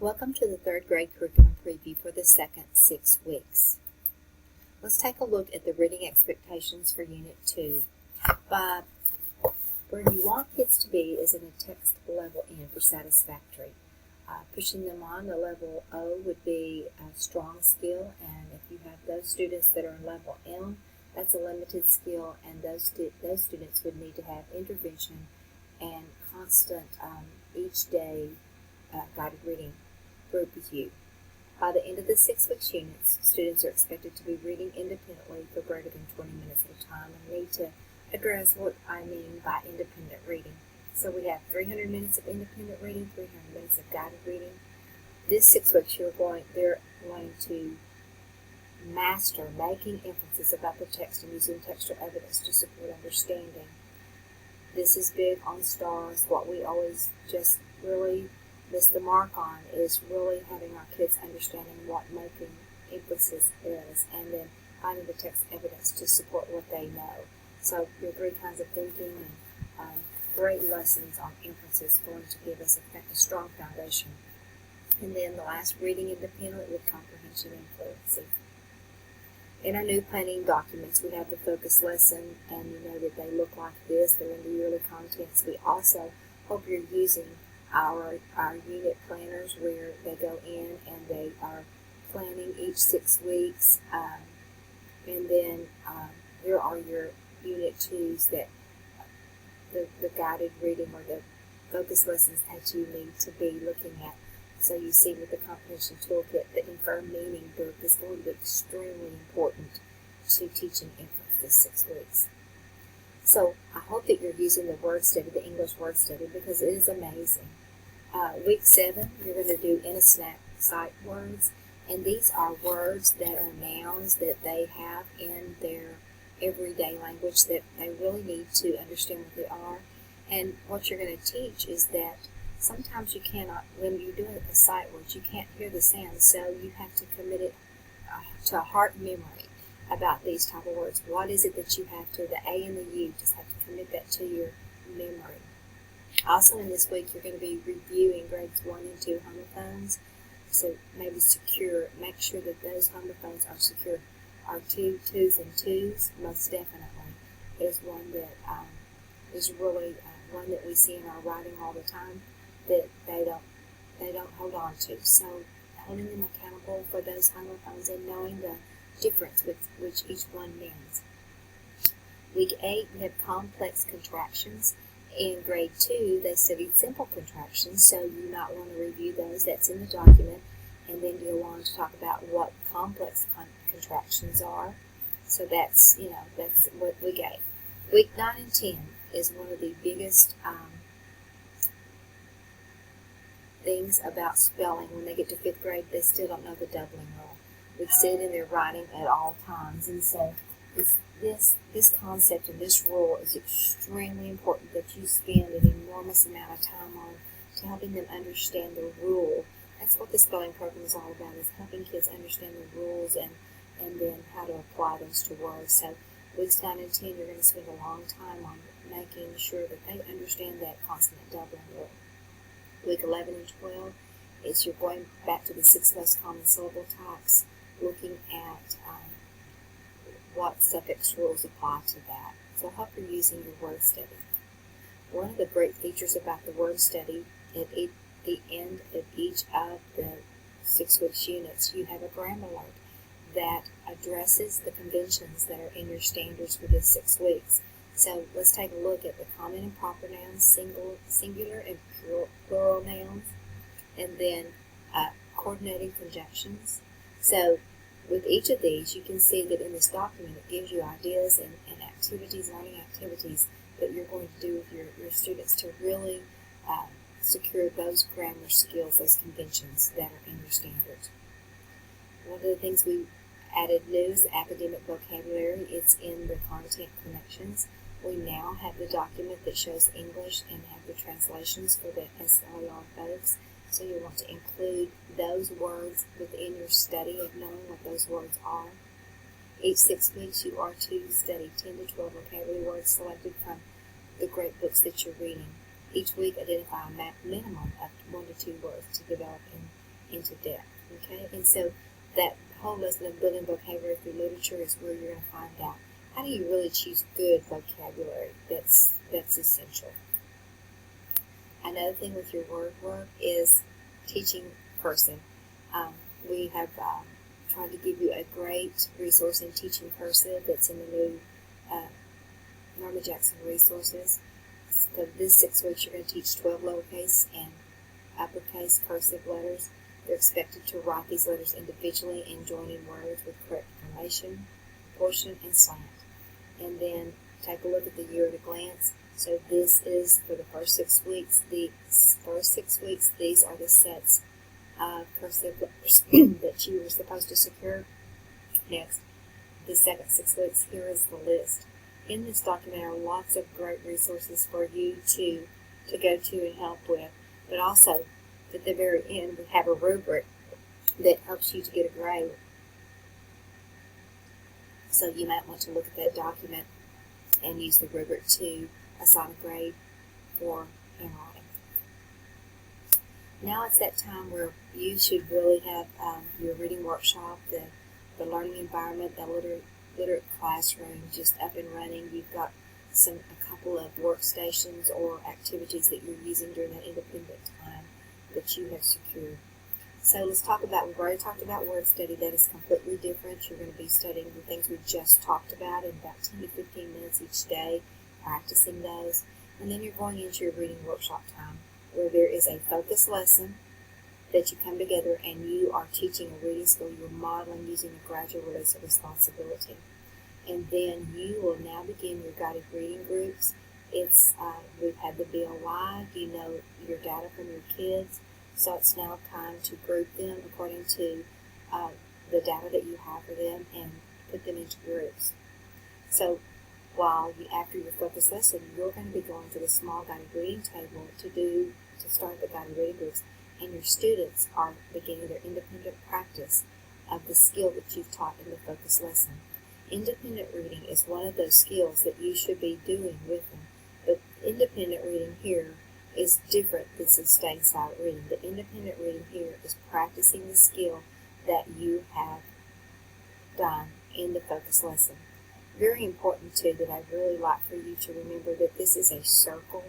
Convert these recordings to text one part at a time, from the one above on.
Welcome to the third grade curriculum preview for the second 6 weeks. Let's take a look at the reading expectations for Unit 2. Where you want kids to be is in a text level N for satisfactory. Pushing them on to level O would be a strong skill, and if you have those students that are in level M, that's a limited skill, and those students would need to have intervention and constant each day guided reading group with you. By the end of the 6 weeks units, students are expected to be reading independently for greater than 20 minutes at a time and need to address what I mean by independent reading. So we have 300 minutes of independent reading, 300 minutes of guided reading. This 6 weeks they're going to master making inferences about the text and using textual evidence to support understanding. This is big on STARS. What we always just really miss the mark on is really having our kids understanding what making inferences is, and then finding the text evidence to support what they know. So your 3 kinds of thinking and great lessons on inferences going to give us a strong foundation. And then the last, reading independently with comprehension and fluency. In our new planning documents, we have the focus lesson, and you know that they look like this. They're in the yearly contents. We also hope you're using our unit planners where they go in and they are planning each 6 weeks. And then here are your Unit 2s that the guided reading or the focus lessons that you need to be looking at. So you see with the comprehension toolkit, the infer meaning book is going to be extremely important to teaching inference this 6 weeks. So I hope that you're using the word study, the English word study, because it is amazing. Week 7, you're going to do in a snack sight words, and these are words that are nouns that they have in their everyday language that they really need to understand what they are. And what you're going to teach is that sometimes you cannot, when you're doing a sight words, you can't hear the sound, so you have to commit it to a heart memory about these type of words. What is it that you have to, the A and the U, just have to commit that to your memory. Also in this week, you're going to be reviewing grades 1 and 2 homophones. So maybe make sure that those homophones are secure. Our 2s and 2s, most definitely, is one that is really one that we see in our writing all the time that they don't hold on to. So holding them accountable for those homophones and knowing the difference with which each one means. Week 8, we have complex contractions. In grade 2, they studied simple contractions, so you might want to review those. That's in the document, and then go on to talk about what complex contractions are. So that's what we gave. Week 9 and 10 is one of the biggest things about spelling. When they get to 5th grade, they still don't know the doubling rule. We see it in their writing at all times, and so this concept and this rule is extremely important that you spend an enormous amount of time on to helping them understand the rule. That's what the spelling program is all about, is helping kids understand the rules and then how to apply those to words. So weeks 9 and 10, you're going to spend a long time on making sure that they understand that consonant doubling rule. Week 11 and 12 is you're going back to the 6 most common syllable types, looking at what suffix rules apply to that. So I hope you're using your word study. One of the great features about the word study, at the end of each of the 6 weeks units, you have a grammar alert that addresses the conventions that are in your standards for this 6 weeks. So let's take a look at the common and proper nouns, singular and plural nouns, and then coordinating conjunctions. So with each of these, you can see that in this document it gives you ideas and activities, learning activities that you're going to do with your students to really secure those grammar skills, those conventions that are in your standards. One of the things we added new is the academic vocabulary. It's in the content connections. We now have the document that shows English and have the translations for the SLR folks. So you want to include those words within your study of knowing what those words are. Each 6 weeks you are to study 10 to 12 vocabulary words selected from the great books that you're reading. Each week identify a minimum of 1 to 2 words to develop into depth. Okay, and so that whole lesson of building vocabulary through literature is where you're going to find out how do you really choose good vocabulary that's essential. Another thing with your word work is teaching cursive. We have tried to give you a great resource in teaching cursive that's in the new Norma Jackson resources. So this 6 weeks you're going to teach 12 lowercase and uppercase cursive letters. They're expected to write these letters individually and join in words with correct formation, proportion, and slant. And then take a look at the year at a glance. So this is for the first 6 weeks. The first 6 weeks, these are the sets of cursive letters that you were supposed to secure. Next, the second 6 weeks, here is the list. In this document are lots of great resources for you to go to and help with, but also at the very end we have a rubric that helps you to get a grade. So you might want to look at that document and use the rubric to assign a grade for handwriting. Now it's that time where you should really have your reading workshop, the learning environment, the literate classroom just up and running. You've got a couple of workstations or activities that you're using during that independent time that you have secured. So let's talk about, we've already talked about word study. That is completely different. You're going to be studying the things we just talked about in about 10 to 15 minutes each day, practicing those. And then you're going into your reading workshop time, where there is a focus lesson that you come together and you are teaching a reading skill. You're modeling using a gradual release of responsibility. And then you will now begin your guided reading groups. We've had the BLY, you know your data from your kids, so it's now time to group them according to the data that you have for them and put them into groups. So after your focus lesson, you're going to be going to the small guided reading table to start the guided reading groups, and your students are beginning their independent practice of the skill that you've taught in the focus lesson. Independent reading is one of those skills that you should be doing with them, but independent reading here is different than sustained silent reading. The independent reading here is practicing the skill that you have done in the focus lesson. Very important too that I'd really like for you to remember that this is a circle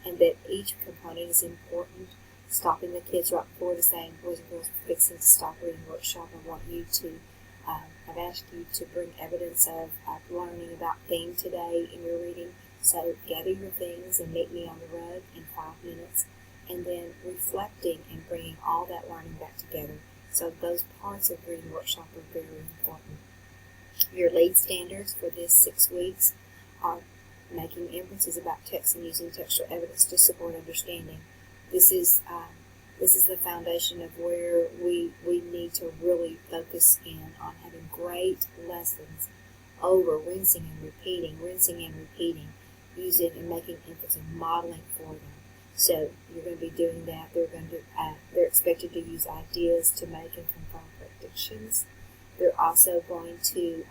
and that each component is important. Stopping the kids right before the saying, boys and girls, fixing to stop reading workshop. I want you to, I've asked you to bring evidence of learning about theme today in your reading. So gather your things and meet me on the road in 5 minutes, and then reflecting and bringing all that learning back together. So those parts of reading workshop are very important. Your lead standards for this 6 weeks are making inferences about text and using textual evidence to support understanding. This is the foundation of where we need to really focus in on having great lessons over rinsing and repeating, using and making inference and modeling for them. So you're going to be doing that. They're expected to use ideas to make and confirm predictions. They're also going to,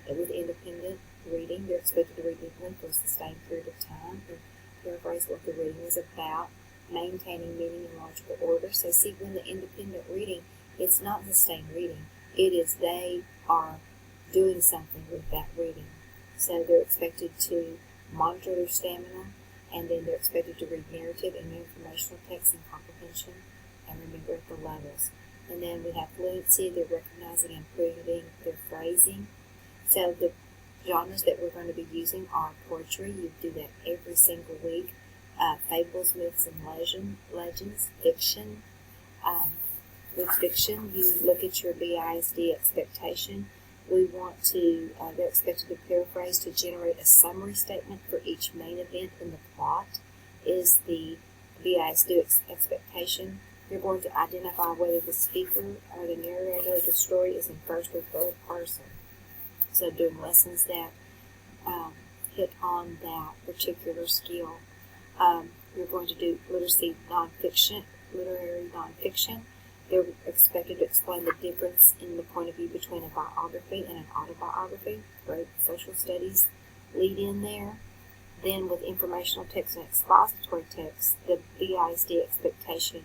with independent reading, they're expected to read deeply for a sustained period of time and paraphrase what the reading is about, maintaining meaning in logical order. So see, when the independent reading, it's not sustained reading. It is they are doing something with that reading. So they're expected to monitor their stamina, and then they're expected to read narrative and informational text and comprehension and remember at the levels. And then we have fluency. They're recognizing and improving their phrasing. So the genres that we're going to be using are poetry. You do that every single week. Fables, myths, and legends, fiction. With fiction, you look at your BISD expectation. We want to, they're expected to paraphrase to generate a summary statement for each main event in the plot is the BISD expectation. You're going to identify whether the speaker or the narrator of the story is in first or third person. So doing lessons that hit on that particular skill. You're going to do literary nonfiction. They're expected to explain the difference in the point of view between a biography and an autobiography. Great social studies lead in there. Then with informational text and expository text, the BISD expectation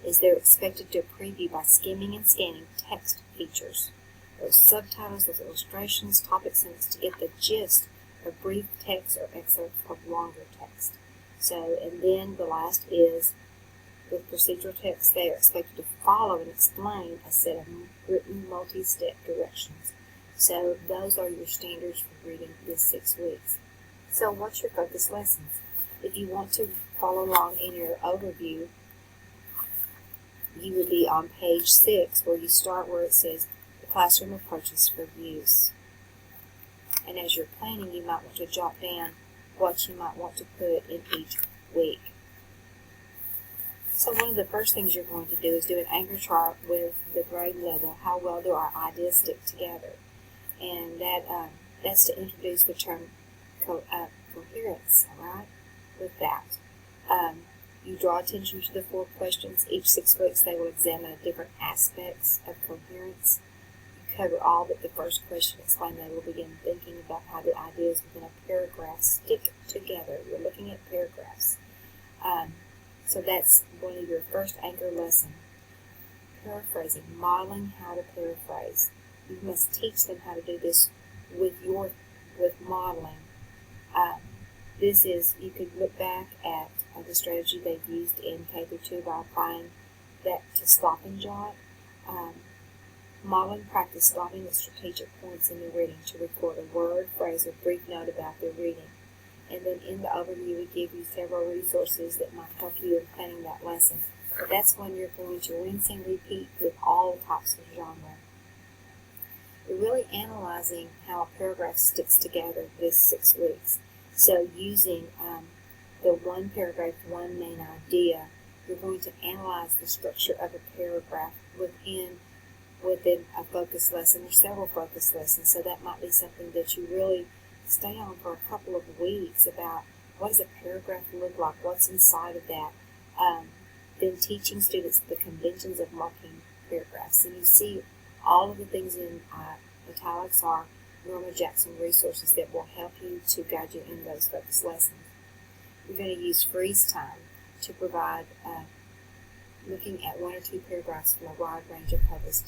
is they're expected to preview by skimming and scanning text features. Those subtitles, those illustrations, topic sentences to get the gist of brief text or excerpts of longer text. So, and then the last is with procedural text, they are expected to follow and explain a set of written multi-step directions. So those are your standards for reading this 6 weeks. So what's your focus lessons? If you want to follow along in your overview, you would be on page 6 where you start where it says the classroom approaches for use. And as you're planning, you might want to jot down what you might want to put in each week. So one of the first things you're going to do is do an anchor chart with the grade level. How well do our ideas stick together? And that's to introduce the term coherence, all right, with that. You draw attention to the 4 questions. Each 6 weeks they will examine different aspects of coherence. You cover all but the first question. Explain they will begin thinking about how the ideas within a paragraph stick together. You're looking at paragraphs. So that's one of your first anchor lesson. Paraphrasing, modeling how to paraphrase. You must teach them how to do this with modeling. This is, you could look back at the strategy they've used in K-2 by applying that to stop and jot. Modeling practice stopping at strategic points in the reading to record a word, phrase, or brief note about their reading. And then in the overview, we give you several resources that might help you in planning that lesson. But that's when you're going to rinse and repeat with all types of genre. We're really analyzing how a paragraph sticks together this 6 weeks. So using the one paragraph, one main idea, you're going to analyze the structure of a paragraph within a focus lesson or several focus lessons. So that might be something that you really stay on for a couple of weeks about what does a paragraph look like, what's inside of that. Then teaching students the conventions of marking paragraphs. And you see all of the things in italics are Norma Jackson resources that will help you to guide you in those focus lessons. We're going to use freeze time to provide looking at 1 or 2 paragraphs from a wide range of published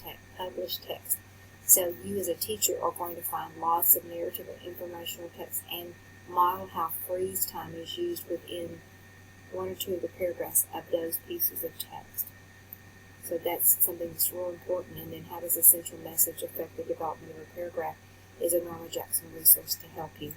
text. So you as a teacher are going to find lots of narrative and informational text and model how freeze time is used within 1 or 2 of the paragraphs of those pieces of text. So that's something that's real important. And then how does the central message affect the development of a paragraph is a Norma Jackson resource to help you.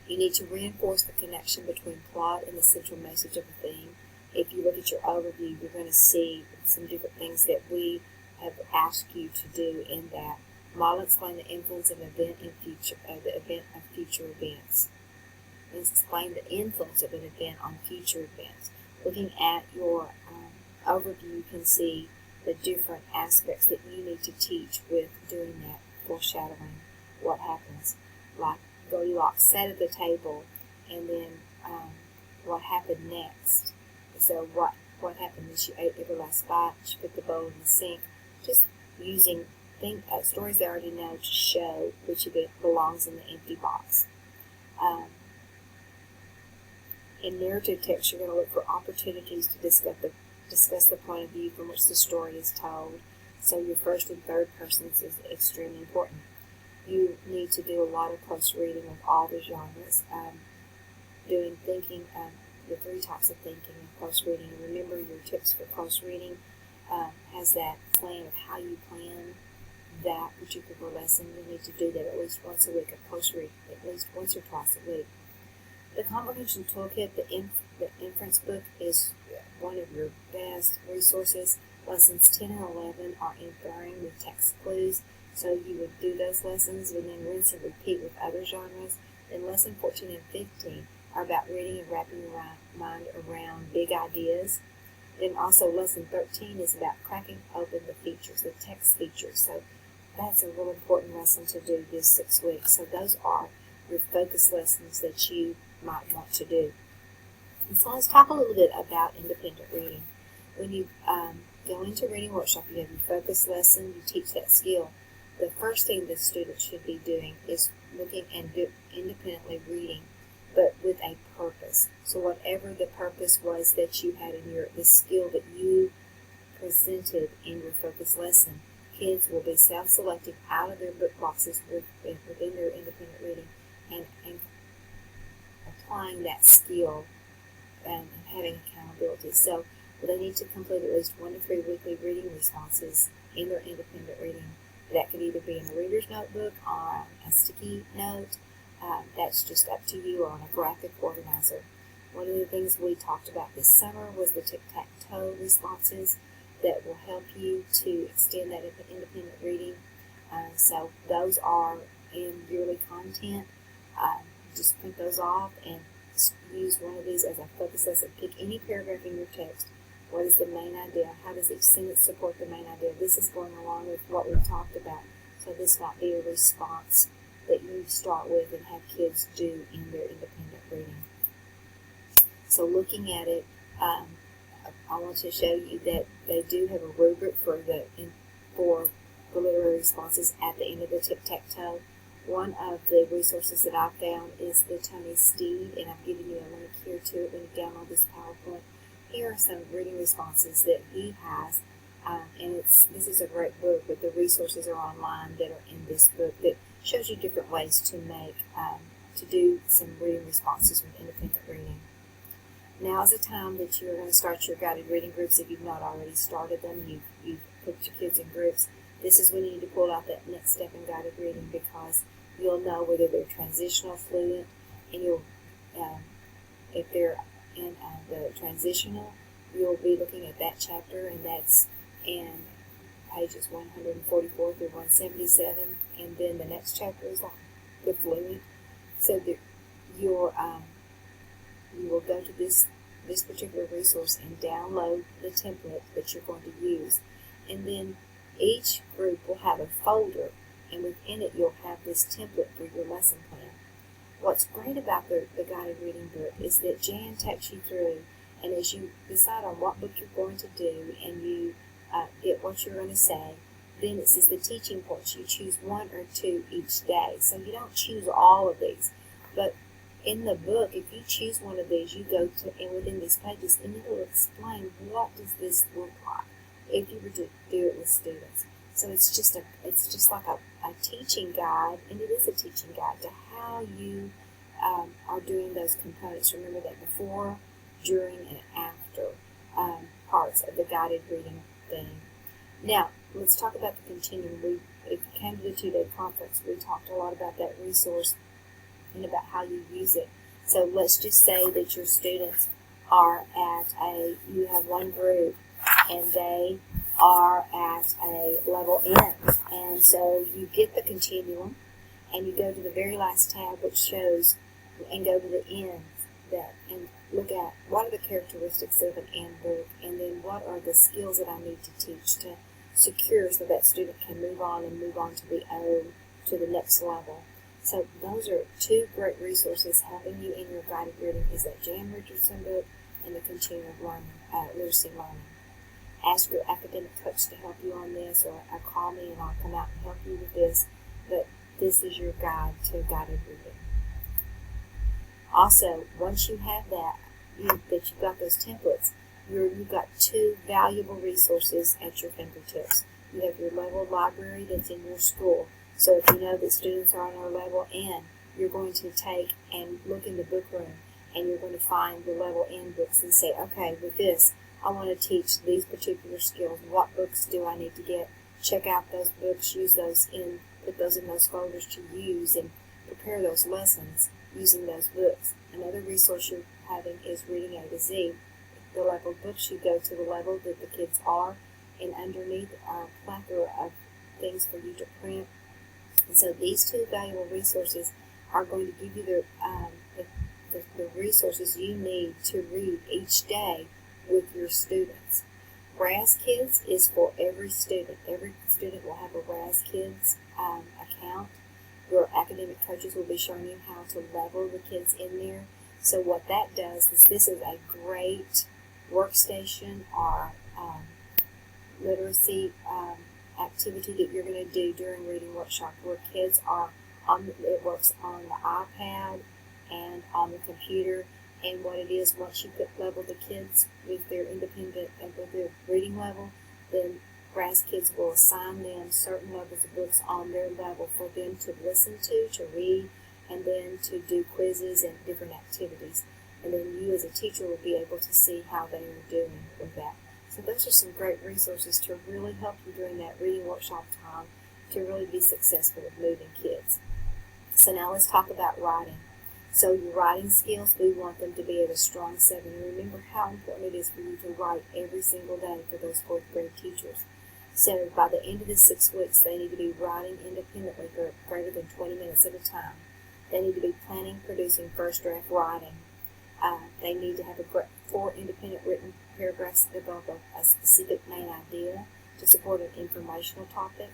You need to reinforce the connection between plot and the central message of the theme. If you look at your overview, you're going to see some different things that we have asked you to do in that. Model explain the influence of the event of future events. And explain the influence of an event on future events. Looking at your overview, you can see the different aspects that you need to teach with doing that foreshadowing. What happens, like Goldilocks sat at the table, and then what happened next. So what happened is she ate every last bite. She put the bowl in the sink. Just using stories they already know to show which of it belongs in the empty box. In narrative text, you're going to look for opportunities to discuss the point of view from which the story is told. So your first and third persons is extremely important. You need to do a lot of close reading of all the genres, doing thinking, the 3 types of thinking and close reading. And remember, your tips for close reading has that plan of how you plan that particular lesson. You need to do that at least once a week, a close read at least once or twice a week. The comprehension toolkit, the inference book, is one of your best resources. Lessons 10 and 11 are inferring with text clues, so you would do those lessons and then rinse and repeat with other genres. Then lesson 14 and 15 are about reading and wrapping your mind around big ideas. Then also lesson 13 is about cracking open the features, the text features. So that's a real important lesson to do this 6 weeks. So those are your focus lessons that you might want to do. And so let's talk a little bit about independent reading. When you go into reading workshop, you have your focus lesson, you teach that skill. The first thing the student should be doing is looking and independently reading but with a purpose. So whatever the purpose was that you had in the skill that you presented in your focus lesson, kids will be self-selecting out of their book boxes within their independent reading and applying that skill and having accountability. So they need to complete at least 1 to 3 weekly reading responses in their independent reading. That could either be in a reader's notebook, on a sticky note. That's just up to you, or on a graphic organizer. One of the things we talked about this summer was the tic-tac-toe responses that will help you to extend that independent reading. So those are in yearly content. Just print those off and use one of these as a focus lesson. Pick any paragraph in your text. What is the main idea? How does each sentence support the main idea? This is going along with what we've talked about. So this might be a response that you start with and have kids do in their independent reading. So looking at it, I want to show you that they do have a rubric for the literary responses at the end of the tic-tac-toe. One of the resources that I found is the Tony Steed, and I've given you a link here to it when you download this PowerPoint. Here are some reading responses that he has, and this is a great book, but the resources are online that are in this book that shows you different ways to make, to do some reading responses with independent reading. Now is the time that you're going to start your guided reading groups. If you've not already started them, you've put your kids in groups. This is when you need to pull out that next step in guided reading, because you'll know whether they're transitional, fluent, and you'll, if they're in the transitional, you'll be looking at that chapter, and that's in pages 144 through 177, and then the next chapter is like the fluent. So that you will go to this particular resource and download the template that you're going to use, and then each group will have a folder, and within it you'll have this template for your lesson plan. What's great about the guided reading book is that Jan takes you through, and as you decide on what book you're going to do and you get what you're going to say, then it says the teaching points. You choose 1 or 2 each day. So you don't choose all of these. But in the book, if you choose one of these, you go to, and within these pages, and it'll explain what does this look like if you were to do it with students. So it's just like a teaching guide, and it is a teaching guide to how you are doing those components. Remember that before, during, and after parts of the guided reading thing. Now, let's talk about the continuum. If you came to the 2-day conference, we talked a lot about that resource and about how you use it. So let's just say that your students are you have one group, and they are at a level N. And so you get the continuum, and you go to the very last tab, which shows, and go to the end, and look at what are the characteristics of an N book, and then what are the skills that I need to teach to secure so that student can move on to the O, to the next level. So those are 2 great resources helping you in your guided reading, is that Jan Richardson book and the Continuum Learning, Literacy Learning. Ask your academic coach to help you on this, or call me and I'll come out and help you with this. But this is your guide to guided reading. Also, once you have that you've got those templates, you've got 2 valuable resources at your fingertips. You have your level library that's in your school. So if you know that students are on our level N, you're going to take and look in the book room, and you're going to find the level N books and say, okay, with this, I want to teach these particular skills. What books do I need to get? Check out those books, put those in those folders to use, and prepare those lessons using those books. Another resource you're having is Reading A to Z. The level of books, you go to the level that the kids are, and underneath are a plethora of things for you to print. And so these 2 valuable resources are going to give you the resources you need to read each day with your students. RAS Kids is for every student. Every student will have a RAS Kids account. Your academic coaches will be showing you how to level the kids in there. So what that does is this is a great workstation or literacy activity that you're going to do during reading workshop, where kids are it works on the iPad and on the computer. And what it is, once you level the kids with their independent and with their reading level, then RAS kids will assign them certain levels of books on their level for them to listen to read, and then to do quizzes and different activities. And then you as a teacher will be able to see how they are doing with that. So those are some great resources to really help you during that reading workshop time to really be successful with moving kids. So now let's talk about writing. So your writing skills, we want them to be at a strong 7. And remember how important it is for you to write every single day for those 4th grade teachers. So by the end of the 6 weeks, they need to be writing independently for greater than 20 minutes at a time. They need to be planning, producing first draft writing. They need to have 4 independent written paragraphs that develop a specific main idea to support an informational topic,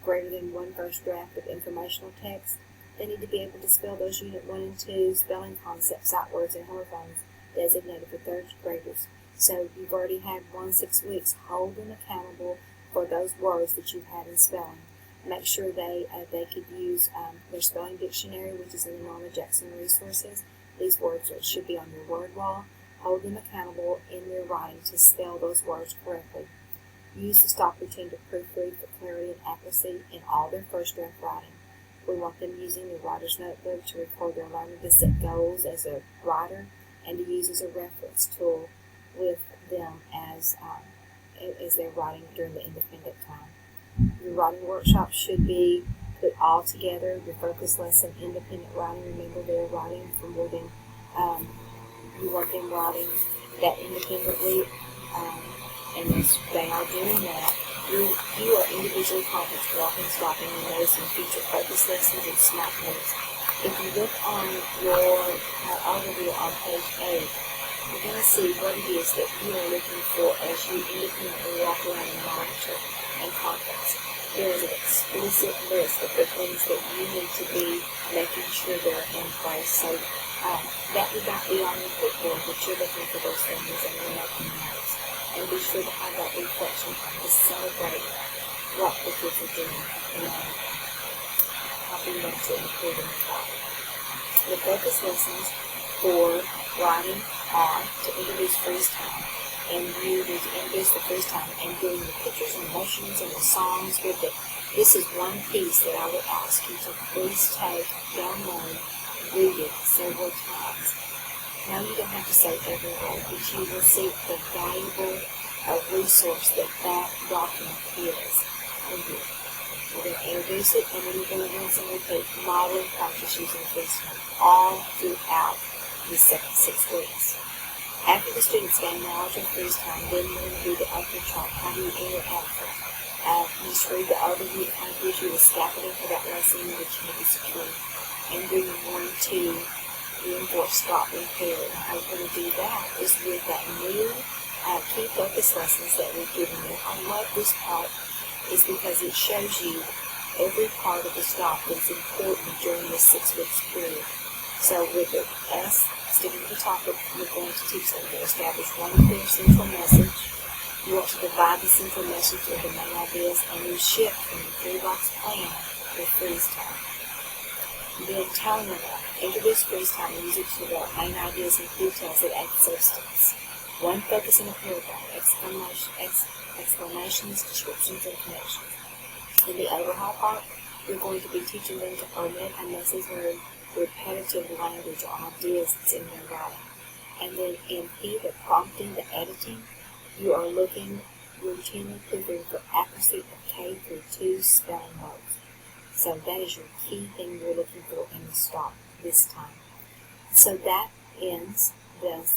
greater than 1 first draft of informational text. They need to be able to spell those Unit 1 and 2 spelling concepts, sight words, and homophones designated for 3rd graders. So you've already had 6 weeks. Hold them accountable for those words that you've had in spelling. Make sure they could use their spelling dictionary, which is in the Norma Jackson resources. These words should be on your word wall. Hold them accountable in their writing to spell those words correctly. Use the stop routine to proofread for clarity and accuracy in all their first draft writing. We want them using the writer's notebook to record their learning, to set goals as a writer, and to use as a reference tool with them as they're writing during the independent time. Your writing workshop should be put all together. Your focus lesson, independent writing. Remember, they're writing for more than you want them writing that independently, and as they are doing that, you are individually confident, walking, stopping, and noticing future focus lessons and SMART notes. If you look on your overview on page 8, you're going to see what it is that you are looking for as you independently walk around and monitor and conference. There is an explicit list of the things that you need to be making sure they're in place. So that would not be on your clipboard, but you're looking for those things and you're making notes. And be sure to have that reflection to celebrate what the kids are doing and helping them to improve in the class. The focus lessons for writing are to introduce freeze time. And you need to introduce the freeze time and doing the pictures and emotions and the songs with it. This is one piece that I would ask you to please take, download, read it several times. Now you don't have to say every word, but you will see the valuable resource that document is for you. We're going to introduce it, and then you're going to rinse and repeat, model and practice using freeze time all throughout the second 6 weeks. After the students gain knowledge of freeze time, then you're going to do the upper chart. How do you interact with it? Just read the overview. It kind of gives you the scaffolding for that lesson which you need to secure. And then you're going to reinforce, stop, and pair. And how you're going to do that is with that new key focus lessons that we've given you. I love this part is because it shows you every part of the stop that's important during this 6 weeks period. So with the S, sticking to the topic, you're going to teach them to establish one clear central message. You want to divide the central message into main ideas, and you shift from the 3-box plan to freeze time. Then telling them about introduce freeze time and use it to develop main ideas and details that add substance. One focus in a paragraph, explanations, descriptions, and connections. In the overhaul part, you're going to be teaching them to omit unnecessary repetitive language or ideas that's in their writing. And then in P, the prompting, the editing, you are looking routinely proofing for accuracy of K through 2 spelling modes. So that is your key thing you're looking for in the stop this time. So that ends the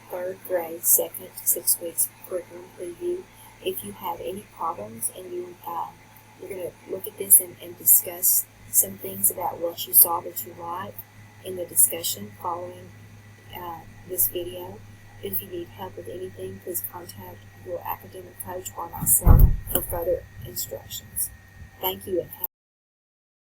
3rd grade, 2nd 6 weeks curriculum preview. If you have any problems and you're going to look at this and discuss some things about what you saw that you like in the discussion following this video. If you need help with anything, please contact your academic coach or myself for further instructions. Thank you and have